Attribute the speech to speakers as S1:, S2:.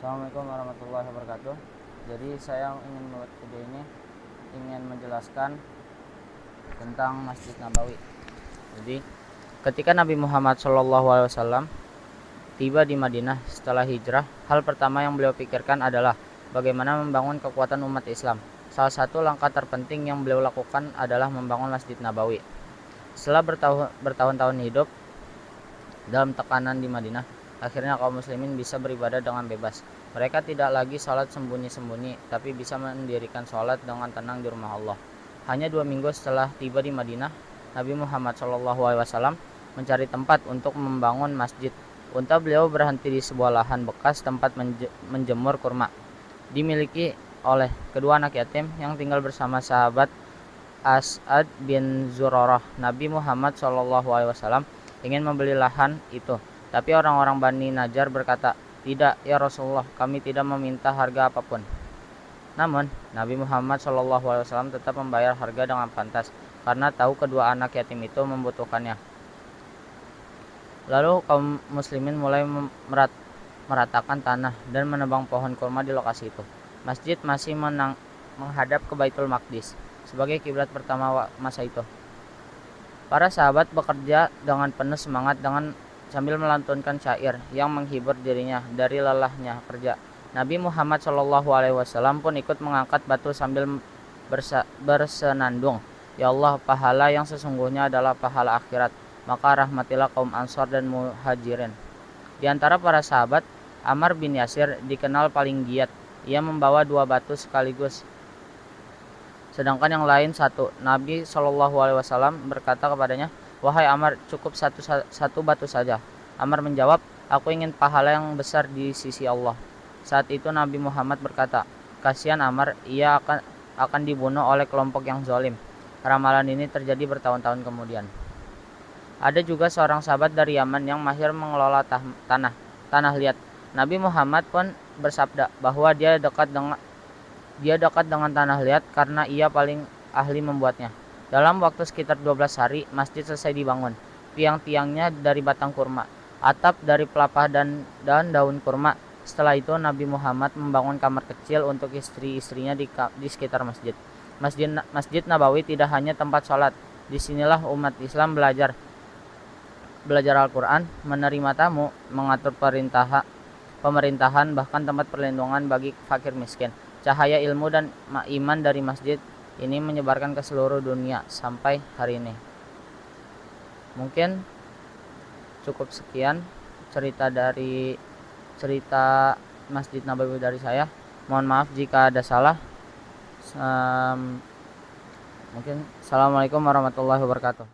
S1: Assalamualaikum warahmatullahi wabarakatuh. Jadi saya ingin membuat video ini ingin menjelaskan tentang Masjid Nabawi. Jadi ketika Nabi Muhammad SAW tiba di Madinah setelah hijrah, hal pertama yang beliau pikirkan adalah bagaimana membangun kekuatan umat Islam. Salah satu langkah terpenting yang beliau lakukan adalah membangun Masjid Nabawi. Setelah bertahun-tahun hidup dalam tekanan di Madinah, akhirnya kaum muslimin bisa beribadah dengan bebas. Mereka tidak lagi sholat sembunyi-sembunyi, tapi bisa mendirikan sholat dengan tenang di rumah Allah. Hanya 2 minggu setelah tiba di Madinah, Nabi Muhammad SAW mencari tempat untuk membangun masjid. Unta beliau berhenti di sebuah lahan bekas tempat menjemur kurma, dimiliki oleh kedua anak yatim yang tinggal bersama sahabat As'ad bin Zurarah. Nabi Muhammad SAW ingin membeli lahan itu, tapi orang-orang Bani Najjar berkata, "Tidak ya Rasulullah, kami tidak meminta harga apapun." Namun Nabi Muhammad SAW tetap membayar harga dengan pantas karena tahu kedua anak yatim itu membutuhkannya. Lalu kaum muslimin mulai meratakan tanah dan menebang pohon kurma di lokasi itu. Masjid masih menghadap ke Baitul Maqdis sebagai kiblat pertama masa itu. Para sahabat bekerja dengan penuh semangat sambil melantunkan syair yang menghibur dirinya dari lelahnya kerja. Nabi Muhammad SAW pun ikut mengangkat batu sambil bersenandung, "Ya Allah, pahala yang sesungguhnya adalah pahala akhirat, maka rahmatilah kaum Ansor dan Muhajirin." Di antara para sahabat, Ammar bin Yasir dikenal paling giat. Ia membawa 2 batu sekaligus, sedangkan yang lain 1. Nabi SAW berkata kepadanya, "Wahai Ammar, cukup satu batu saja." Ammar menjawab, "Aku ingin pahala yang besar di sisi Allah." Saat itu Nabi Muhammad berkata, "Kasihan Ammar, ia akan dibunuh oleh kelompok yang zalim." Ramalan ini terjadi bertahun-tahun kemudian. Ada juga seorang sahabat dari Yaman yang mahir mengelola tanah liat. Nabi Muhammad pun bersabda bahwa dia dekat dengan tanah liat karena ia paling ahli membuatnya. Dalam waktu sekitar 12 hari, masjid selesai dibangun. Tiang-tiangnya dari batang kurma, atap dari pelepah dan daun kurma. Setelah itu Nabi Muhammad membangun kamar kecil untuk istri-istrinya di sekitar masjid. Masjid Nabawi tidak hanya tempat sholat. Disinilah umat Islam belajar Al-Quran, menerima tamu, mengatur pemerintahan, bahkan tempat perlindungan bagi fakir miskin. Cahaya ilmu dan iman dari masjid ini menyebarkan ke seluruh dunia sampai hari ini. Mungkin cukup sekian cerita Masjid Nabawi dari saya. Mohon maaf jika ada salah. Mungkin Assalamualaikum warahmatullahi wabarakatuh.